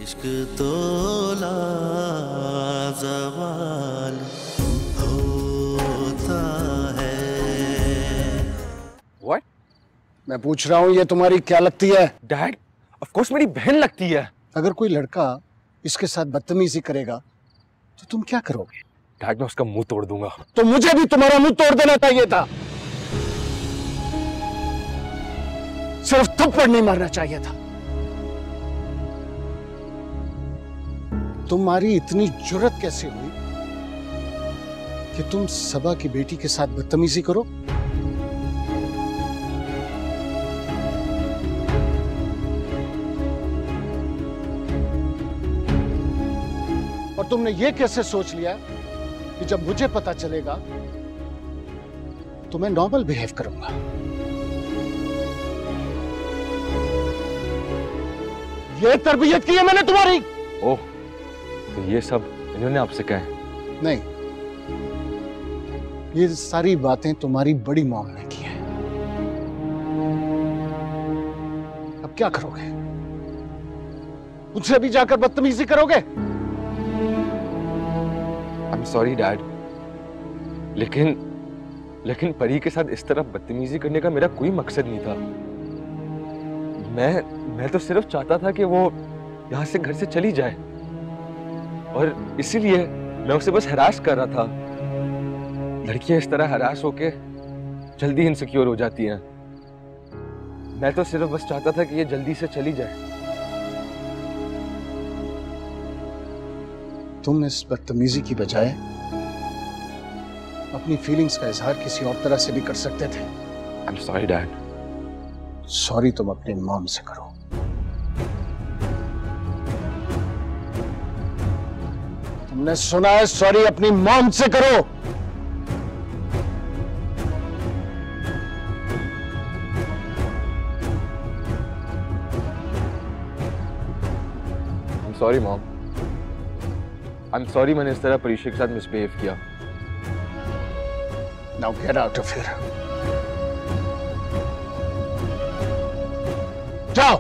इश्क तो लाज़वाल होता है। What? मैं पूछ रहा हूँ ये तुम्हारी क्या लगती है? Dad, of course मेरी बहन लगती है। अगर कोई लड़का इसके साथ बदतमीजी करेगा तो तुम क्या करोगे? Dad, मैं उसका मुंह तोड़ दूंगा। तो मुझे भी तुम्हारा मुंह तोड़ देना चाहिए था, सिर्फ थप्पड़ नहीं मारना चाहिए था। तुम्हारी इतनी जुर्रत कैसे हुई कि तुम सबा की बेटी के साथ बदतमीजी करो? और तुमने ये कैसे सोच लिया कि जब मुझे पता चलेगा तो मैं नॉर्मल बिहेव करूंगा? ये तरबियत की है मैंने तुम्हारी। ओह, तो ये सब इन्होंने आपसे कहा है? नहीं, ये सारी बातें तुम्हारी बड़ी मॉम ने की है। अब क्या करोगे? मुझसे भी जाकर बदतमीजी करोगे? I'm sorry, Dad. लेकिन परी के साथ इस तरह बदतमीजी करने का मेरा कोई मकसद नहीं था। मैं तो सिर्फ चाहता था कि वो यहाँ से घर से चली जाए, और इसीलिए मैं उसे बस हरास कर रहा था। लड़कियां इस तरह हरास होके जल्दी इनसिक्योर हो जाती हैं। मैं तो सिर्फ बस चाहता था कि ये जल्दी से चली जाए। तुम इस बदतमीजी की बजाय अपनी फीलिंग्स का इजहार किसी और तरह से भी कर सकते थे। I'm sorry, Dad. सॉरी तुम अपनी मॉम से करो। तुमने सुना है, सॉरी अपनी मॉम से करो। I'm sorry, Mom. I'm sorry मैंने इस तरह परीक्षा के साथ मिसबिहेव किया। Now get out of here. जाओ।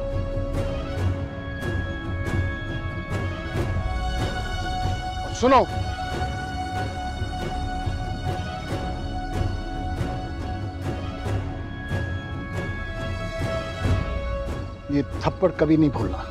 और सुनो, ये थप्पड़ कभी नहीं भूलना।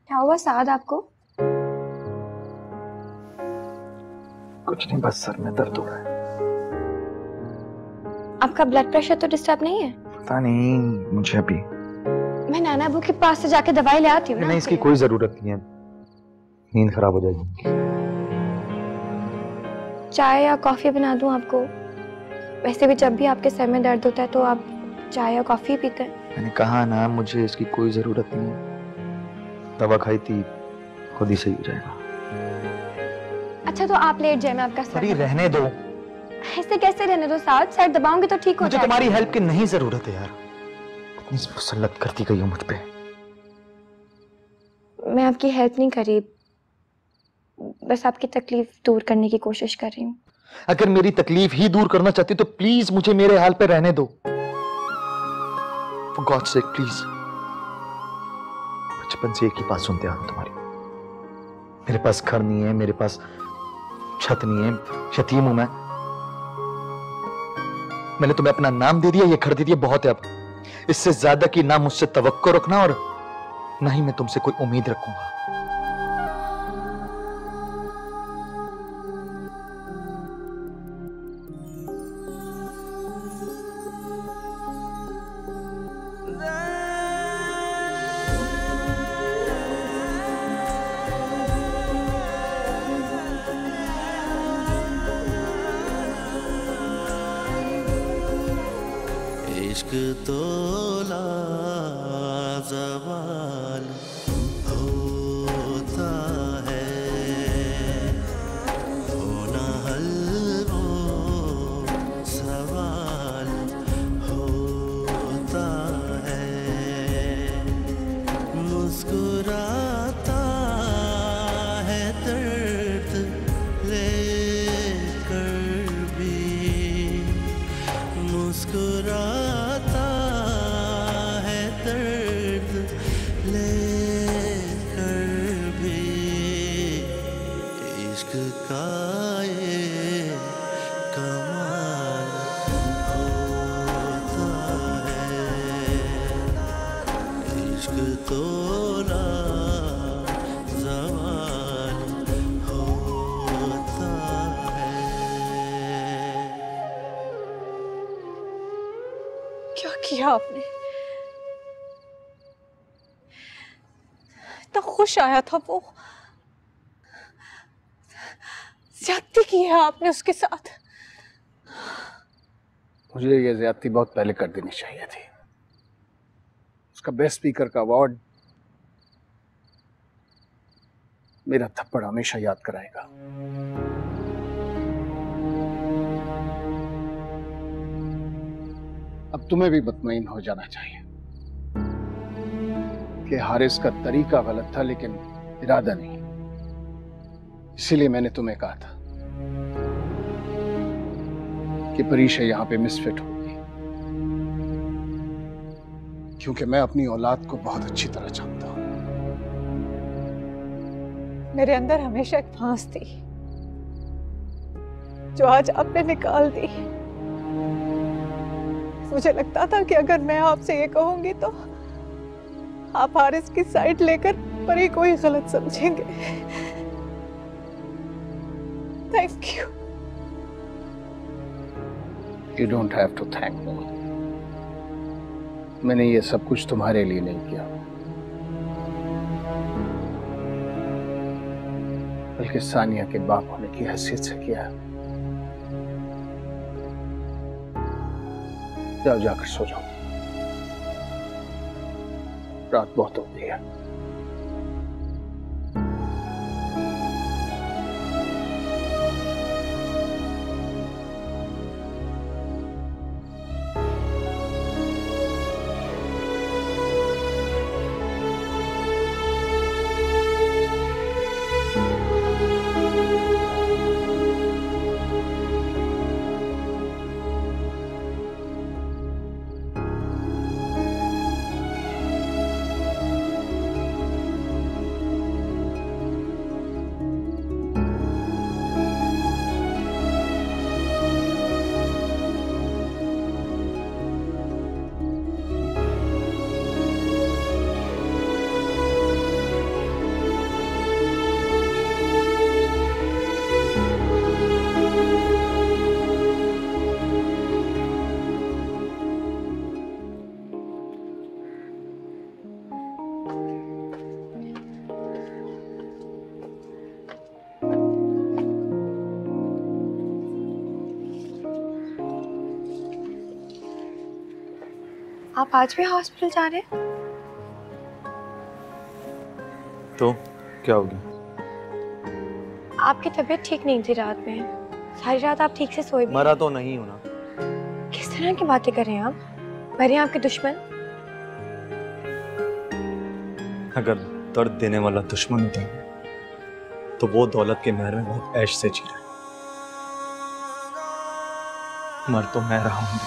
क्या हुआ साद आपको? कुछ नहीं, बस सर में दर्द हो रहा है। आपका ब्लड प्रेशर तो डिस्टर्ब नहीं है? पता नहीं मुझे अभी। मैं नाना अबू के पास से जाके दवाई ले आती हूँ ना। नहीं, इसकी कोई जरूरत नहीं है, नींद खराब हो जाएगी। चाय या कॉफी बना दूं आपको? वैसे भी जब भी आपके सर में दर्द होता है तो आप चाय या कॉफी पीते हैं। मैंने कहा ना, मुझे इसकी कोई जरूरत नहीं है। दवा खाई थी, खुद ही सही हो जाएगा। अच्छा तो आप लेट जाए, मैं आपका सर रहने दो। ऐसे कैसे रहने दो साद? सर दबाऊंगी तो ठीक हो मुझे जाएगा। तुम्हारी हेल्प की नहीं जरूरत है यार, इतनी मुसल्लत करती गई हो मुझ पे। मैं आपकी हेल्प नहीं करी, बस आपकी तकलीफ दूर करने की कोशिश कर रही हूँ। अगर मेरी तकलीफ ही दूर करना चाहती तो प्लीज मुझे मेरे हाल पे रहने दो। For God's sake, please. बचपन से एक ही बात सुनते आ रहा हूं तुम्हारी। मेरे पास घर नहीं है, मेरे पास छत नहीं है, यतीम हूं मैं। मैंने तुम्हें अपना नाम दे दिया, ये घर दे दिया, बहुत है अब। इससे ज्यादा की ना मुझसे तवक्को रखना और ना ही मैं तुमसे कोई उम्मीद रखूंगा। तो लाज़वाल होता है, होना हल वो सवाल होता है। मुस्कुराता है दर्द लेकर भी, मुस्कुराता है दर्द लेकर भी। इश्क का ये कमाल होता है, इश्क तो लाज़वाल होता है। क्या किया आपने? इतना खुश आया था वो, ज्यादती की है आपने उसके साथ। मुझे ये ज्यादती बहुत पहले कर देनी चाहिए थी। उसका बेस्ट स्पीकर का अवार्ड मेरा थप्पड़ हमेशा याद कराएगा। अब तुम्हें भी मुतमईन हो जाना चाहिए कि हारिस का तरीका गलत था, लेकिन इरादा नहीं। इसीलिए मैंने तुम्हें कहा था कि परीशा यहां पे मिसफिट होगी, क्योंकि मैं अपनी औलाद को बहुत अच्छी तरह जानता हूं। मेरे अंदर हमेशा एक फांस थी जो आज आपने निकाल दी। मुझे लगता था कि अगर मैं आपसे ये कहूंगी तो आप हारिस की साइड लेकर परी को ही गलत समझेंगे। Thank you. You don't have to thank me. मैंने ये सब कुछ तुम्हारे लिए नहीं किया, बल्कि सानिया के बाप होने की हैसियत से किया। जाओ, जाकर सो जाओ, रात बहुत हो गई है। आप आज भी हॉस्पिटल जा रहे हैं? तो क्या हो गया? आपकी तबीयत ठीक नहीं थी रात में, सारी रात आप ठीक से सोए भी मरा तो नहीं हूं ना। किस तरह की बातें कर रहे हैं आप? मरे हैं आपके दुश्मन? अगर दर्द देने वाला दुश्मन होता तो वो दौलत के महल में बहुत ऐश से जी रहा है। मर तो मैं रहा हूं।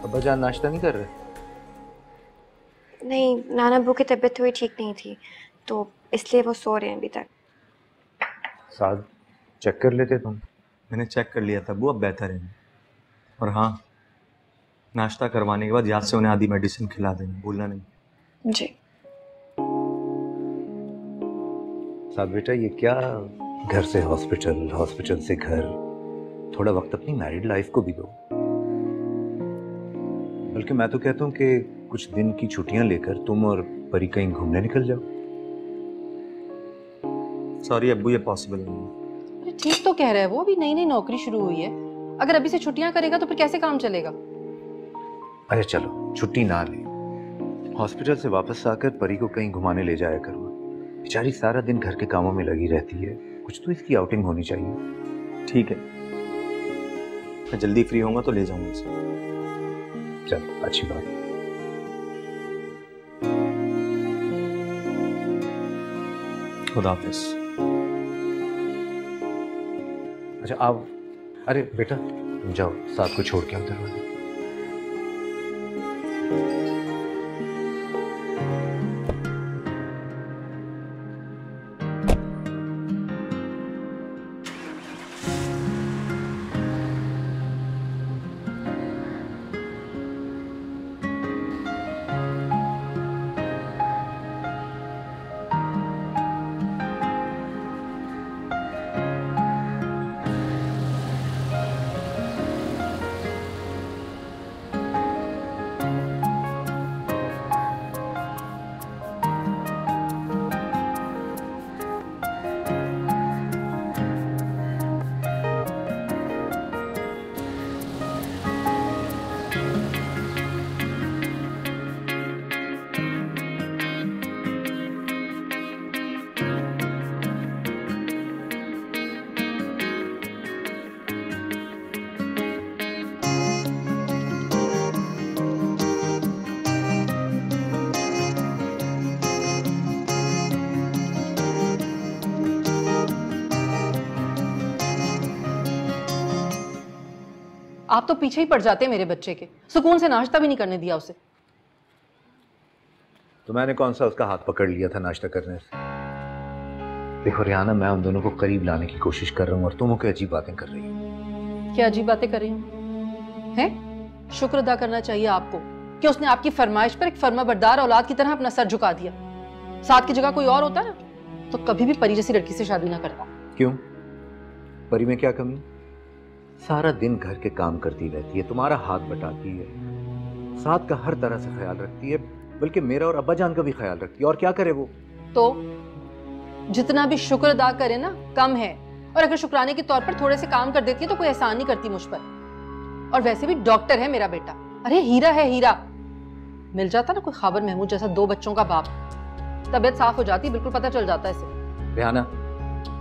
अब्बा जान नाश्ता नहीं कर रहे? नहीं, नाना अब्बू की तबीयत थोड़ी ठीक नहीं थी तो इसलिए वो सो रहे हैं अभी तक। साथ चेक कर लेते तुम। मैंने चेक कर लिया था अब्बू, अब बेहतर है। और हाँ, नाश्ता करवाने के बाद याद से उन्हें आधी मेडिसिन खिला देना, भूलना नहीं। जी। साथ बेटा, ये क्या घर से हॉस्पिटल, हॉस्पिटल से घर, थोड़ा वक्त अपनी मैरिड लाइफ को भी दो। बल्कि मैं तो कहता हूँ कि कुछ दिन की छुट्टियां लेकर तुम और परी कहीं घूमने निकल जाओ। सॉरी अब्बू, ये पॉसिबल नहीं है। अरे ठीक तो कह रहा है वो, अभी नई नई नौकरी शुरू हुई है। अगर अभी से छुट्टियां करेगा तो फिर कैसे काम चलेगा? अरे चलो छुट्टी ना ले, हॉस्पिटल से वापस आकर परी को कहीं घुमाने ले जाया करो। बेचारी सारा दिन घर के कामों में लगी रहती है, कुछ तो इसकी आउटिंग होनी चाहिए। ठीक है, मैं जल्दी फ्री होऊंगा तो ले जाऊंगा इसे। चल, अच्छी बात है। खुदा हाफिज। अच्छा आप, अरे बेटा तुम जाओ, साथ को छोड़ के आओ दरवाजे। आप तो पीछे ही पड़ जाते हैं मेरे बच्चे के, सुकून से नाश्ता भी नहीं करने दिया उसे। तो मैंने कौन सा उसका हाथ पकड़ लिया था नाश्ता करने से? देखो रिहाना, मैं उन दोनों को करीब लाने की कोशिश कर रहा हूँ और तुम होकर अजीब बातें कर रही हो। क्या अजीब बातें कर रही हूँ? हैं? शुक्र अदा करना चाहिए आपको कि उसने आपकी फरमाइश पर एक फर्माबरदार औलाद की तरह अपना सर झुका दिया। साथ की जगह कोई और होता ना तो कभी भी परी जैसी लड़की से शादी ना करता। क्यों? परी में क्या कमी? सारा दिन घर के काम करती रहती है, तुम्हारा हाथ बटाती है, साथ का हर तरह से ख्याल रखती है, बल्कि मेरा और अब्बा जान का भी ख्याल रखती है। और क्या करे वो? तो जितना भी शुक्र अदा करे ना कम है, और अगर शुक्राने के तौर पर थोड़े से काम कर देती है तो कोई एहसान नहीं करती मुझ पर। और वैसे भी डॉक्टर है मेरा बेटा, अरे हीरा है हीरा। मिल जाता ना कोई खाबर महमूद जैसा 2 बच्चों का बाप, तबीयत साफ हो जाती, बिल्कुल पता चल जाता है इसे। रिहाना,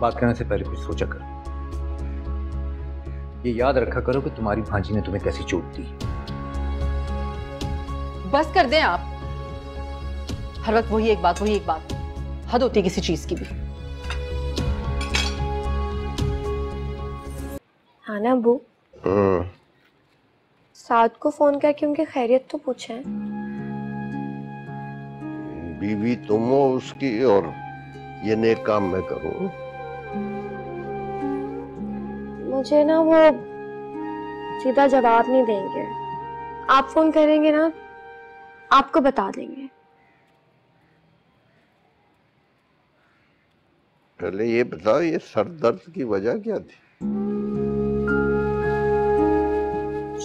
बात करने से पहले कुछ सोचा करो। ये याद रखा करो कि तुम्हारी भांजी ने तुम्हें कैसी चोट दी। बस कर दें आप, हर वक्त वही एक बात, हद होती है किसी चीज की भी। हाँ ना अबू, साद को फोन करके उनकी खैरियत तो पूछें। बीवी तुम हो उसकी और ये नेक काम मैं करूं। मुझे ना वो सीधा जवाब नहीं देंगे, आप फोन करेंगे ना आपको बता देंगे। पहले ये बताओ, ये सर दर्द की वजह क्या थी?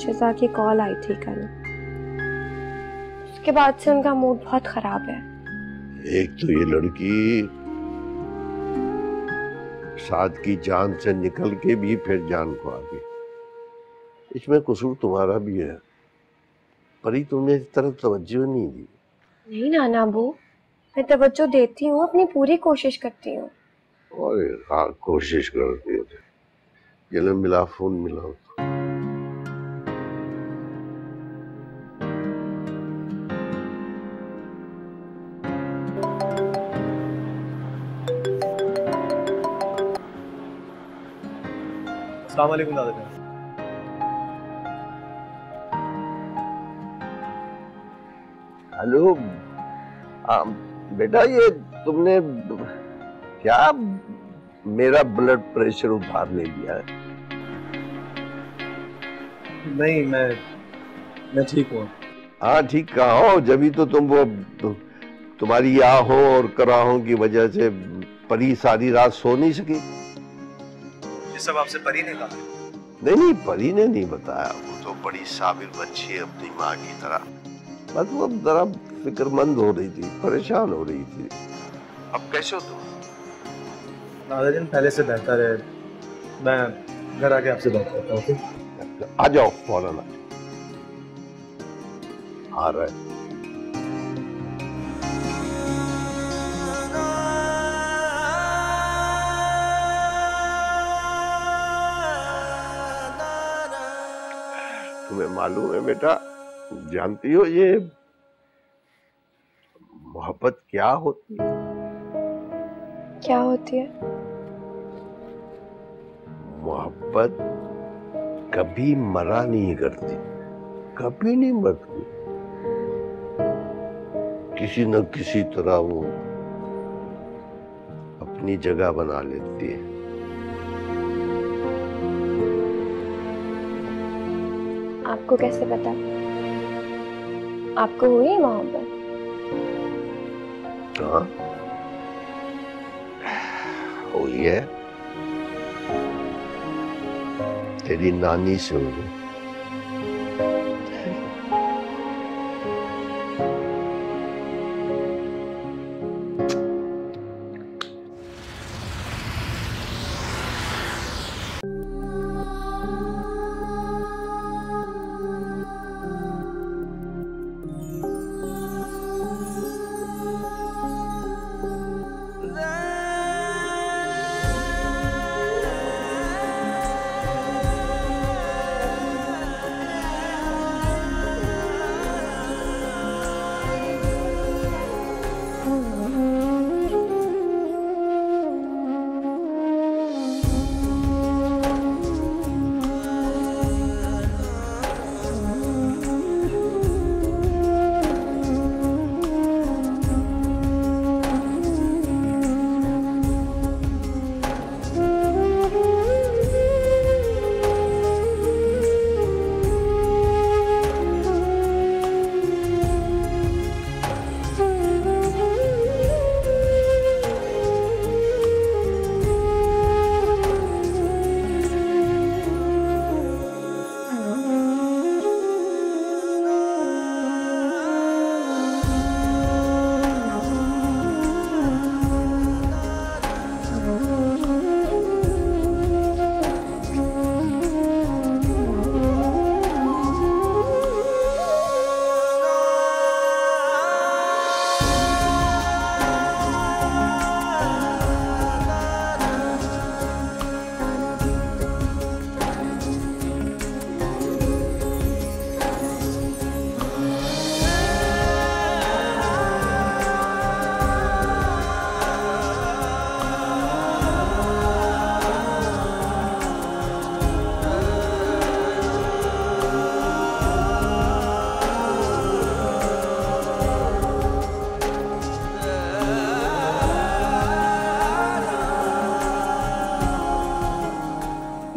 शिजा की कॉल आई थी कल, उसके बाद से उनका मूड बहुत खराब है। एक तो ये लड़की साथ की जान से निकल के भी फिर जान को आ गई, इसमें कसूर तुम्हारा भी है। परी तुमने इस तरफ तवज्जो नहीं दी। नहीं नाना अबू, मैं तवज्जो देती हूँ, अपनी पूरी कोशिश करती हूँ। और हाँ, कोशिश करती हो। ये मिला फोन मिला। अस्सलाम वालेकुम दादा जान। हेलो बेटा, ये तुमने क्या मेरा ब्लड प्रेशर उधार ले लिया है? नहीं, मैं ठीक हूँ। हाँ ठीक कहा हो, जब तो तुम वो तुम्हारी आहों और कराहों की वजह से परी सारी रात सो नहीं सकी। ये सब आपसे परी ने कहा? नहीं, परी ने नहीं बताया। वो तो बड़ी साबिर बच्ची है अपनी माँ की तरह, बस वो जरा फिक्रमंद हो रही थी, परेशान हो रही थी। अब कैसे हो तुम? आधा दिन पहले से बेहतर है। मैं घर आके आपसे बात करता हूँ। ओके, आ जाओ, फौरन आ रहा है। तुम्हें मालूम है बेटा, जानती हो ये मोहब्बत क्या होती है? क्या होती है? मोहब्बत कभी मरा नहीं करती, कभी नहीं मरती। किसी न किसी तरह वो अपनी जगह बना लेती है। आपको कैसे पता? आपको हुई मोहब्बत? हाँ हुई है, तेरी नानी से हुई।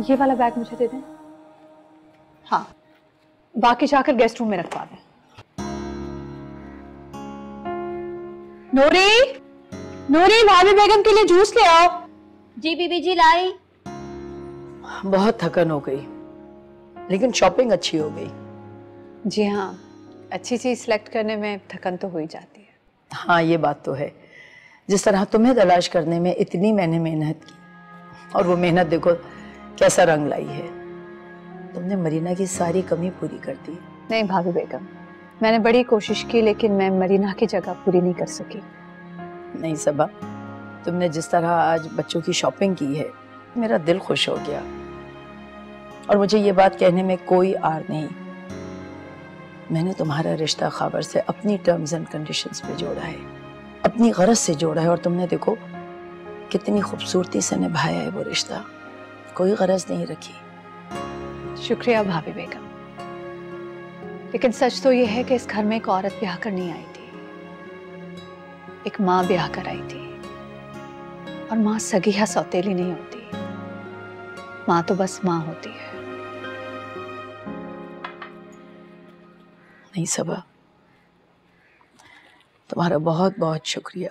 ये वाला बैग मुझे दे दें। हाँ, बाकी जाकर गेस्ट रूम में रखवा दें। नूरी, नूरी, भाभी बेगम के लिए जूस ले आओ। जी बीबी जी लाई। बहुत थकन हो गई, लेकिन शॉपिंग अच्छी हो गई। जी हाँ, अच्छी चीज सिलेक्ट करने में थकन तो हो ही जाती है। हाँ ये बात तो है। जिस तरह तुम्हें तलाश करने में इतनी मैंने मेहनत की, और वो मेहनत देखो कैसा रंग लाई है। तुमने मरीना की सारी कमी पूरी कर दी। नहीं भाभी बेगम, मैंने बड़ी कोशिश की, लेकिन मैं मरीना की जगह पूरी नहीं कर सकी। नहीं सबा, तुमने जिस तरह आज बच्चों की शॉपिंग की है, मेरा दिल खुश हो गया। और मुझे ये बात कहने में कोई आर नहीं, मैंने तुम्हारा रिश्ता खबर से अपनी टर्म्स एंड कंडीशंस पे जोड़ा है, अपनी गरज से जोड़ा है, और तुमने देखो कितनी खूबसूरती से निभाया है वो रिश्ता। कोई गरज नहीं रखी। शुक्रिया भाभी बेगम, लेकिन सच तो ये है कि इस घर में एक औरत ब्याह कर नहीं आई थी, एक माँ ब्याह कर आई थी। और माँ सगी या सौतेली नहीं होती, माँ तो बस माँ होती है। नहीं सबा, तुम्हारा बहुत बहुत शुक्रिया।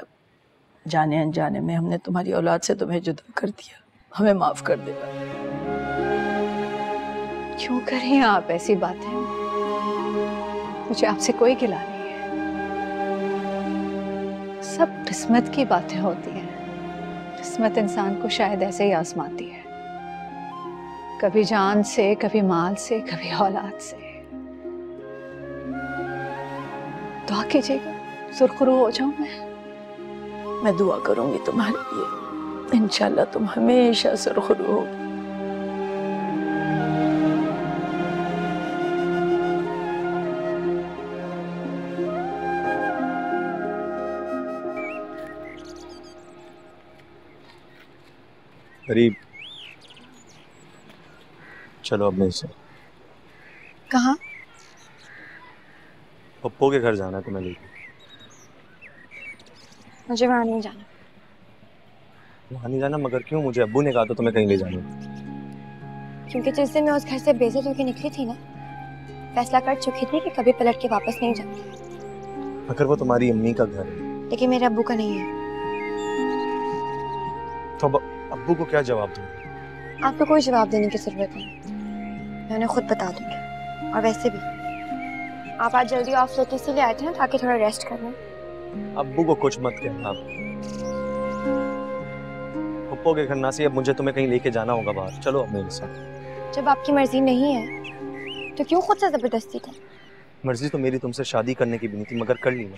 जाने अनजाने में हमने तुम्हारी औलाद से तुम्हें जुदा कर दिया, हमें माफ कर देना। क्यों करें आप ऐसी बातें? मुझे आपसे कोई गिला नहीं है। सब किस्मत की बातें होती हैं। किस्मत इंसान को शायद ऐसे ही आजमाती है, कभी जान से, कभी माल से, कभी औलाद से। दुआ कीजिएगा सुरखरू हो जाऊं मैं दुआ करूंगी तुम्हारे लिए, इंशाल्लाह तुम हमेशा सुरखरू हो। करीब चलो अब मेरे से। कहाँ? पप्पू के घर जाना है तुम्हें लेके। मुझे वहां नहीं जाना। वहां नहीं जाना? मगर क्यों? मुझे अब्बू ने कहा था तुम्हें कहीं ले जाने। क्योंकि जिस दिन मैं उस घर से बेइज्जत होकर निकली थी ना, फैसला कर चुकी थी कि कभी पलट के वापस नहीं जाऊंगी। मगर वो तुम्हारी अम्मी का घर है। लेकिन मेरे अब्बू का नहीं है। तो अब्बू को क्या जवाब दूँ? आपको कोई जवाब देने की जरूरत नहीं, मैं उन्हें खुद बता दूंगी। और वैसे भी आप आज जल्दी ऑफ लेके इसलिए आए थे ना, ताकि थोड़ा रेस्ट कर लें। अब्बू को कुछ मत कहना। पप्पू के घर नासी, अब मुझे तुम्हें कहीं लेके जाना होगा बाहर। चलो अब मेरे साथ। जब आपकी मर्जी नहीं है तो क्यों खुद से जबरदस्ती कर? मर्जी तो मेरी तुमसे शादी करने की भी नहीं थी, मगर कर ली ना।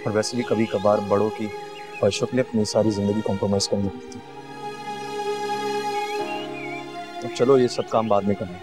और वैसे भी कभी कभार बड़ों की ख्वाहिशों के लिए अपनी सारी जिंदगी कॉम्प्रोमाइज करनी पड़ती है। अब चलो ये सब काम बाद में करना।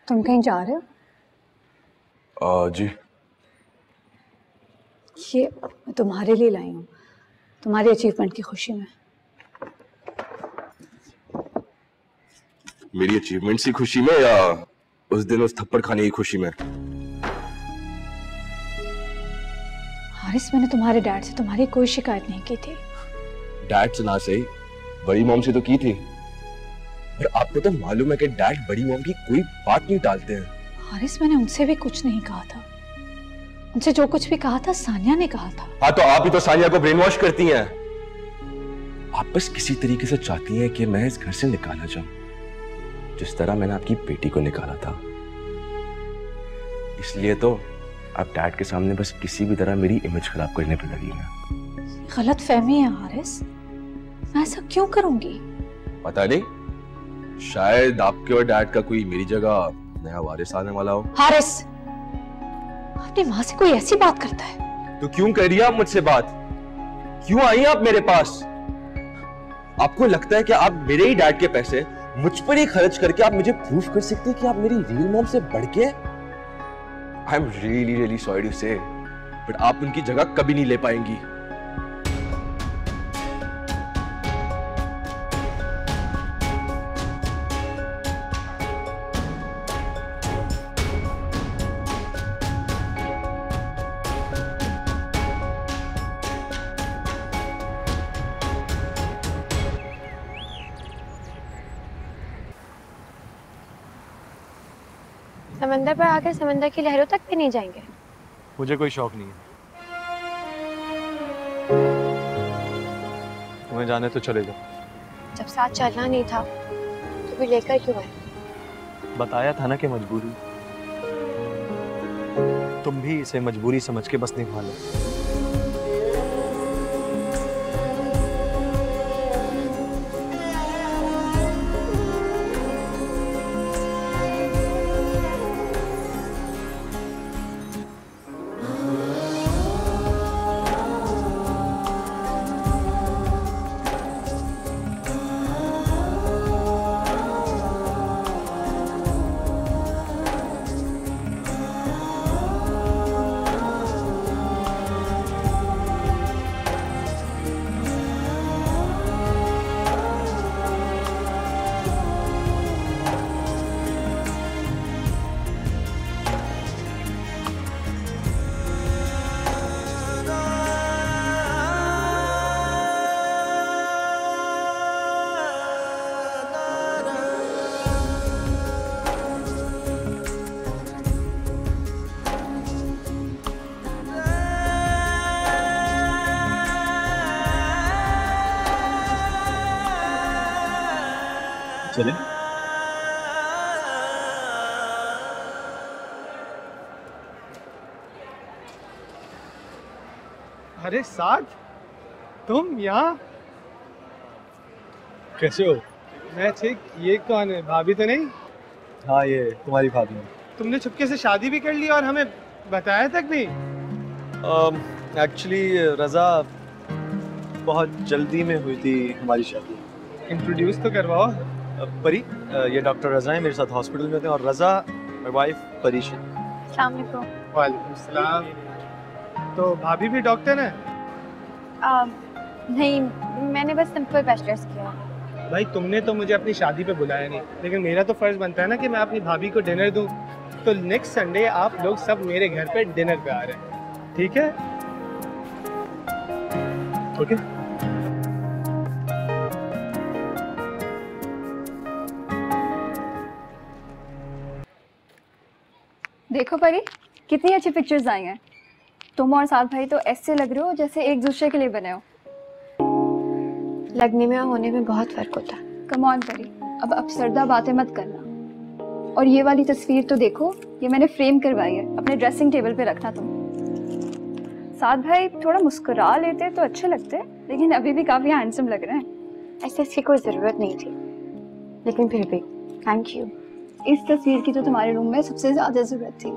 तुम कहीं जा रहे हो? जी। ये मैं तुम्हारे लिए लाई हूँ, तुम्हारी अचीवमेंट की खुशी में। मेरी अचीवमेंट्स की खुशी में या उस दिन उस थप्पड़ खाने की खुशी में? हारिस, मैंने तुम्हारे डैड से तुम्हारी कोई शिकायत नहीं की थी। डैड से ना सही, बड़ी मॉम से तो की थी। और आपको तो मालूम है कि डैड बड़ी मॉम की कोई बात नहीं टालते हैं। हारिस, मैंने उनसे भी कुछ नहीं कहा था। उनसे जो कुछ भी कहा था सानिया ने कहा था। हाँ, तो आप ही तो सानिया को ब्रेन वॉश करती हैं। आप बस किसी तरीके से चाहती हैं कि मैं इस घर से निकाला जाऊं, जिस तरह मैंने आपकी बेटी को निकाला था। इसलिए तो आप डैड के सामने बस किसी भी तरह मेरी इमेज खराब करने पर लगी हैं। गलत फहमी है हारिस, मैं ऐसा क्यों करूंगी? पता नहीं, शायद आपके और डैड का कोई मेरी जगह नया वारिस आने वाला हो। हारिस, अपनी माँ से कोई ऐसी बात करता है? तो क्यों कर रही है आप मुझसे बात? क्यों आई आप मेरे पास? आपको लगता है कि आप मेरे ही डैड के पैसे मुझ पर ही खर्च करके आप मुझे प्रूफ कर सकते हैं कि आप मेरी रियल मॉम से बढ़ के? I am really really sorry to say, but आप उनकी जगह कभी नहीं ले पाएंगी। समंदर पर आकर समंदर की लहरों तक भी नहीं जाएंगे? मुझे कोई शौक नहीं है। तुम्हें जाने तो चले जाओ। जब साथ चलना नहीं था तो फिर लेकर क्यों आए? बताया था ना कि मजबूरी। तुम भी इसे मजबूरी समझ के बस निभा लो। चले? अरे साथ, तुम यहाँ? कैसे हो? मैं ठीक। ये कौन है? भाभी तो नहीं? हाँ, ये तुम्हारी भाभी है। तुमने चुपके से शादी भी कर ली और हमें बताया तक भी? एक्चुअली रज़ा, बहुत जल्दी में हुई थी हमारी शादी। इंट्रोड्यूस तो करवाओ। परी, ये डॉक्टर रज़ा है, मेरे साथ हॉस्पिटल में थे, और रज़ा माय वाइफ परीश है। अस्सलाम वालेकुम। वालेकुम सलाम। तो भाभी भी डॉक्टर है? नहीं, मैंने बस सिंपल बैचलर्स किया। भाई तुमने तो मुझे अपनी शादी पे बुलाया नहीं, लेकिन मेरा तो फर्ज बनता है ना कि मैं अपनी भाभी को डिनर दूं। तो नेक्स्ट संडे आप लोग सब मेरे घर पे डिनर पे आ रहे हैं, ठीक है? ओके। देखो परी, कितनी अच्छी पिक्चर्स आई हैं। तुम और साथ भाई तो ऐसे लग रहे हो जैसे एक दूसरे के लिए बने हो। लगने में और होने में बहुत फर्क होता है। कम ऑन परी, अब अपसरदा बातें मत करना। और ये वाली तस्वीर तो देखो, ये मैंने फ्रेम करवाई है, अपने ड्रेसिंग टेबल पे रखना तुम। साथ भाई थोड़ा मुस्कुरा लेते तो अच्छे लगते, लेकिन अभी भी काफी हैंडसम लग रहे हैं। ऐसे इसकी कोई जरूरत नहीं थी, लेकिन फिर भी थैंक यू। इस तस्वीर की तो तुम्हारे रूम में सबसे ज्यादा जरूरत थी।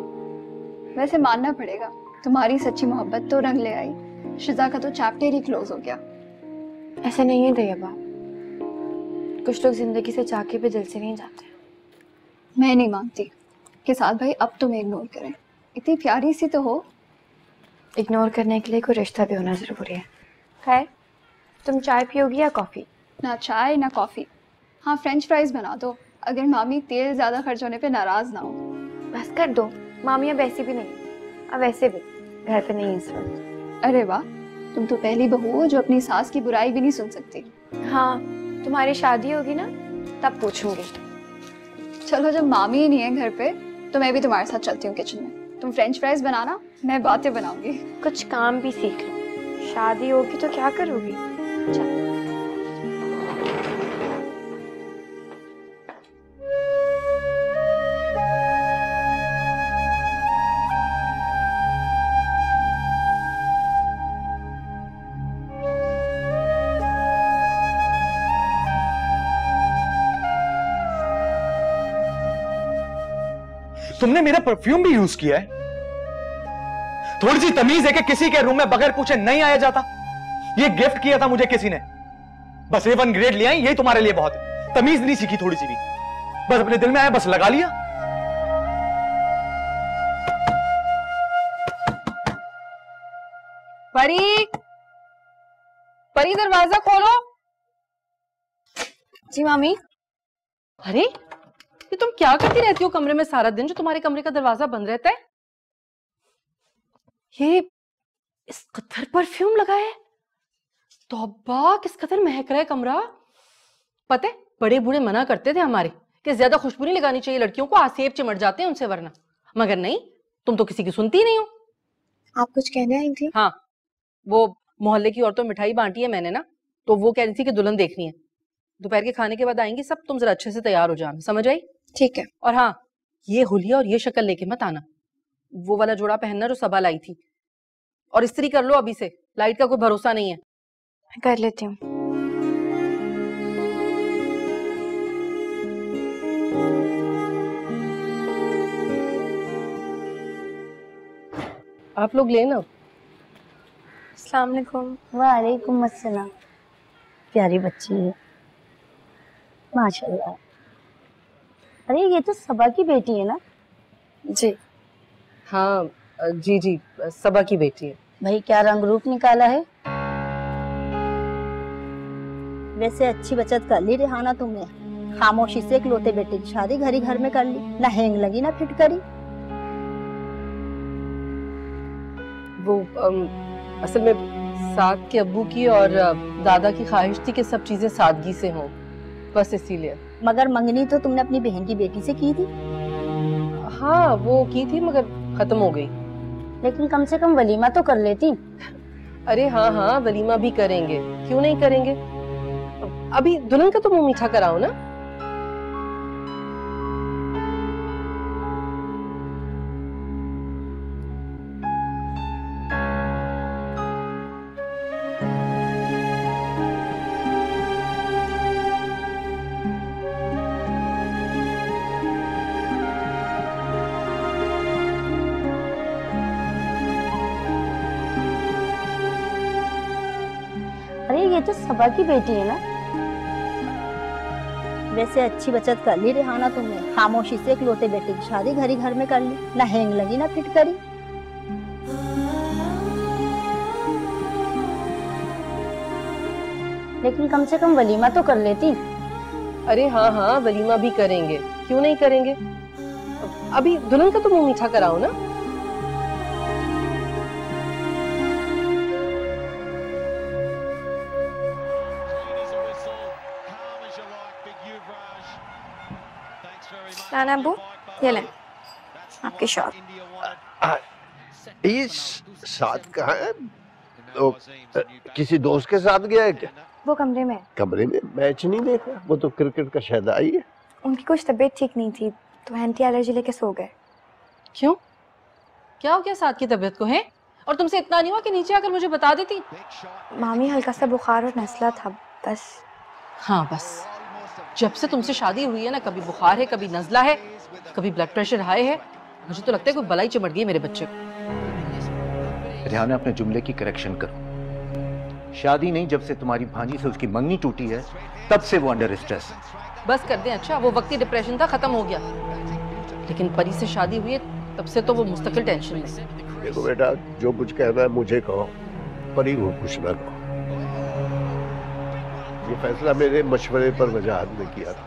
वैसे मानना पड़ेगा, तुम्हारी सच्ची मोहब्बत तो रंग ले आई। शिजा का तो चैप्टर ही क्लोज हो गया। ऐसा नहीं है दयाबा, कुछ लोग जिंदगी से चाके पे दिल से नहीं जाते। मैं नहीं मानती कि साथ भाई अब तुम्हें इग्नोर करें। इतनी प्यारी सी तो हो। इग्नोर करने के लिए कोई रिश्ता भी होना जरूरी है। खैर, तुम चाय पियोगी या कॉफी? ना चाय ना कॉफी। हाँ, फ्रेंच फ्राइज बना दो, अगर मामी तेल ज्यादा खर्च होने पे नाराज ना हो। बस कर दो, मामी अब वैसे भी नहीं। अब वैसे भी घर पे नहीं है इस वक्त। अरे वाह, तुम तो पहली बहू हो जो अपनी सास की बुराई भी नहीं सुन सकती। हाँ, तुम्हारी शादी होगी ना तब पूछूंगी। चलो, जब मामी ही नहीं है घर पे तो मैं भी तुम्हारे साथ चलती हूँ किचन में। तुम फ्रेंच फ्राइज बनाना, मैं बातें बनाऊंगी। कुछ काम भी सीख लो, शादी होगी तो क्या करोगी? चल। तुमने मेरा परफ्यूम भी यूज किया है। थोड़ी सी तमीज है कि किसी के रूम में बगैर पूछे नहीं आया जाता। ये गिफ्ट किया था मुझे किसी ने, बस A1 ग्रेड ले आई, यही तुम्हारे लिए बहुत है। तमीज नहीं सीखी थोड़ी सी भी, बस अपने दिल में आया बस लगा लिया। परी, परी दरवाजा खोलो। जी मामी। अरे ये तुम क्या करती रहती हो कमरे में सारा दिन, जो तुम्हारे कमरे का दरवाजा बंद रहता है? ये इस कदर परफ्यूम लगा है, तौबा किस कदर महक रहा है कमरा। पता है, बड़े बूढ़े मना करते थे हमारे कि ज्यादा खुशबू नहीं लगानी चाहिए लड़कियों को, आसेब चिमट जाते हैं उनसे वरना। मगर नहीं, तुम तो किसी की सुनती ही नहीं हो। आप कुछ कहने आई थी? हाँ, वो मोहल्ले की औरतों मिठाई बांटी है मैंने ना, तो वो कह रही थी कि दुल्हन देखनी है। दोपहर के खाने के बाद आएंगी सब, तुम जरा अच्छे से तैयार हो जाना, समझ आई? ठीक है। और हाँ, ये हुलिया और ये शक्ल लेके मत आना। वो वाला जोड़ा पहनना जो सबा लाई थी। और इस्त्री कर लो अभी से, लाइट का कोई भरोसा नहीं है। मैं कर लेती हूँ। आप लोग लेना। अस्सलाम वालेकुम। वालेकुम अस्सलाम। प्यारी बच्ची है माशाल्लाह। अरे ये तो सबा की बेटी है ना? जी हाँ, जी जी, सबा की बेटी है। भाई क्या रंग रूप निकाला है। वैसे अच्छी बचत कर ली रेहाना तुमने, खामोशी से इकलौते बेटे की शादी घर ही घर में कर ली, ना हैंग लगी ना फिट करी। वो असल में साथ के अब्बू की और दादा की ख्वाहिश थी कि सब चीजें सादगी से हों, बस इसीलिए। मगर मंगनी तो तुमने अपनी बहन की बेटी से की थी। हाँ वो की थी मगर खत्म हो गई। लेकिन कम से कम वलीमा तो कर लेती। अरे हाँ हाँ, वलीमा भी करेंगे, क्यों नहीं करेंगे। अभी दुल्हन का तो मुंह मीठा कराओ ना। तो सबा की बेटी है ना। वैसे अच्छी बचत कर ली रिहाना तुमने, खामोशी से इकलौते बेटे की शादी घर ही घर में कर ली, ना हेंग लगी ना फिट करी। लेकिन कम से कम वलीमा तो कर लेती। अरे हाँ हाँ, वलीमा भी करेंगे, क्यों नहीं करेंगे। अभी दुल्हन का तो मुंह मीठा कराओ ना। नाना अब्बू, ये लें आपकी शॉल। ये साथ कहाँ है? तो किसी दोस्त के साथ गया है क्या? वो कमरे में। कमरे में? मैच नहीं देखा? वो तो क्रिकेट का शहदाई है। उनकी कुछ तबीयत ठीक नहीं थी तो एंटी एलर्जी लेके सो गए। क्यों, क्या हो गया साथ की तबीयत को है? और तुमसे इतना नहीं हुआ कि नीचे आकर मुझे बता देती? मामी हल्का सा बुखार और नज़ला था बस। हाँ बस, जब से तुमसे शादी हुई है ना, कभी बुखार है, कभी नज़ला है, कभी ब्लड प्रेशर हाई है। मुझे तो लगता है कोई बलाई चिमट गई मेरे बच्चे को। रिहाना, अपने जुमले की करेक्शन करो। शादी नहीं, जब से तुम्हारी भांजी से उसकी मंगनी टूटी है तब से वो अंडर स्ट्रेस है। बस कर दें। अच्छा, वो वक्ती डिप्रेशन था, खत्म हो गया। लेकिन परी से शादी हुई है तब से तो वो मुस्तकिल टेंशन में। देखो बेटा, जो कुछ कहना है मुझे कहो, परी को कुछ ना कहो। ये फैसला मेरे मशवरे पर वजाहत ने किया था।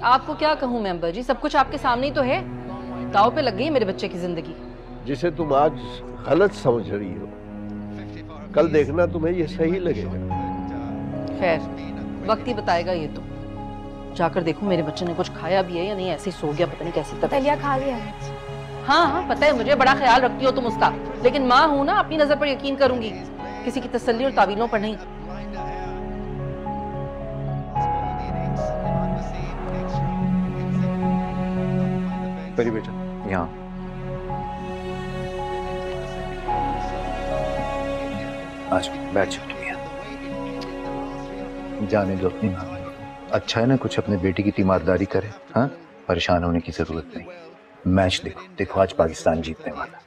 आपको क्या कहूँ मेंबर जी, सब कुछ आपके सामने ही तो है। दाव पे लग गई मेरे बच्चे की जिंदगी। जिसे तुम आज गलत समझ रही हो, कल देखना तुम्हें ये सही लगेगा। खैर, वक्त ही बताएगा। ये तो जाकर देखो मेरे बच्चे ने कुछ खाया भी है या नहीं, ऐसे ही सो गया, पता नहीं कैसी तबीयत। दलिया खा लिया। हाँ हाँ पता है मुझे, बड़ा ख्याल रखती हो तुम उसका। लेकिन माँ हूं ना, अपनी नजर पर यकीन करूंगी, किसी की तसल्ली और तावीलों पर नहीं। परी बेटा, यहाँ आज बैठ चुकी है। जाने दो अपनी माँ। अच्छा है ना, कुछ अपने बेटी की तीमारदारी करे। हाँ, परेशान होने की जरूरत नहीं। मैच देखो, देखो आज पाकिस्तान जीतने वाला।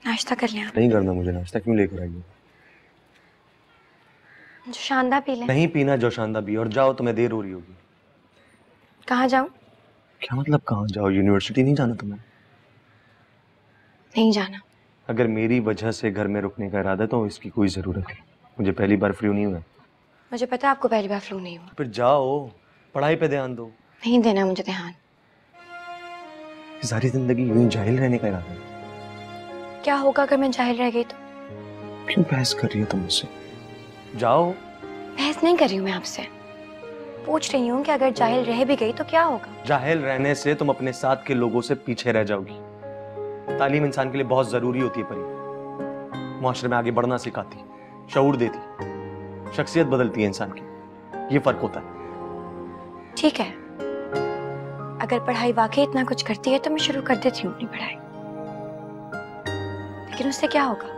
नाश्ता कर लिया? नहीं करना मुझे नाश्ता, क्यों लेकर आई हो? जो शानदा पी ले। नहीं पीना जो शानदा भी, और जाओ, तुम्हें देर हो रही होगी। कहाँ जाऊँ? क्या मतलब कहाँ जाओ? यूनिवर्सिटी नहीं जाना तुम्हें? नहीं जाना। अगर मेरी वजह से घर में रुकने का इरादा तो इसकी कोई जरूरत नहीं। मुझे पहली बार फ्लू नहीं हुआ। मुझे पता है आपको पहली बार फ्लू नहीं हुआ। फिर जाओ, पढ़ाई पे ध्यान दो। नहीं देना मुझे ध्यान। सारी जिंदगी यूं ही जाहिल रहने का इरादा है? क्या होगा अगर मैं जाहिल रह गई तो? क्यों बहस कर रही हो तुम मुझसे? जाओ। बहस नहीं कर रही हूँ मैं आपसे, पूछ रही हूँ कि अगर जाहिल रह भी गई तो क्या होगा? जाहिल रहने से तुम अपने साथ के लोगों से पीछे रह जाओगी। तालीम इंसान के लिए बहुत जरूरी होती है परी। मुआशरे में आगे बढ़ना सिखाती, शऊर देती, शख्सियत बदलती है इंसान की। ये फर्क होता है। ठीक है, अगर पढ़ाई वाकई इतना कुछ करती है तो मैं शुरू कर देती हूँ अपनी पढ़ाई। लेकिन उससे क्या होगा?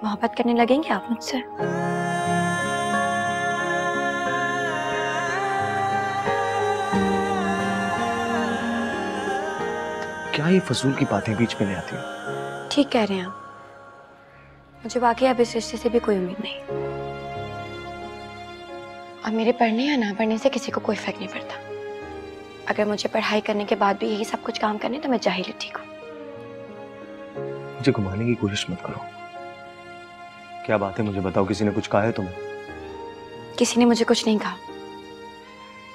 मोहब्बत करने लगेंगे आप मुझसे? क्या ये फजूल की बातें बीच में ले आती हो? ठीक कह रहे हैं आप। मुझे वाकई अब इस रिश्ते से भी कोई उम्मीद नहीं, और मेरे पढ़ने या ना पढ़ने से किसी को कोई फर्क नहीं पड़ता। अगर मुझे पढ़ाई करने के बाद भी यही सब कुछ काम करने तो मैं जाहिल ही ठीक हूँ। मुझे घुमाने की कोशिश मत करो। क्या बात है मुझे बताओ, किसी ने कुछ कहा है तुम्हें? किसी ने मुझे कुछ नहीं कहा।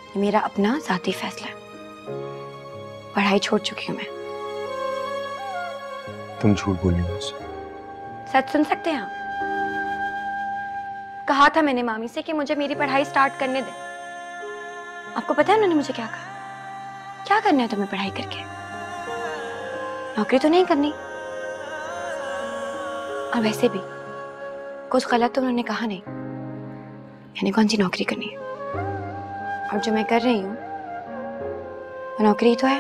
ये मेरा अपना जाती फैसला है। पढ़ाई छोड़ चुकी हूँ मैं। तुम झूठ बोली मुझसे। सच सुन सकते हैं आप? कहा था मैंने मामी से कि मुझे मेरी पढ़ाई स्टार्ट करने दे। आपको पता है उन्होंने मुझे क्या कहा? क्या करना है तुम्हें पढ़ाई करके? नौकरी तो नहीं करनी। और वैसे भी कुछ गलत तो उन्होंने कहा नहीं। मैंने कौन सी नौकरी करनी है? और जो मैं कर रही हूँ वो नौकरी तो है।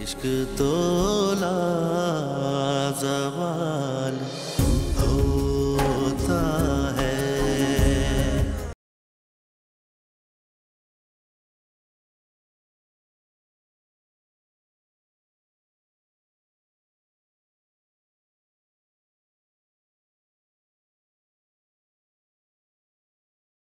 इश्क तो लाजवाल हो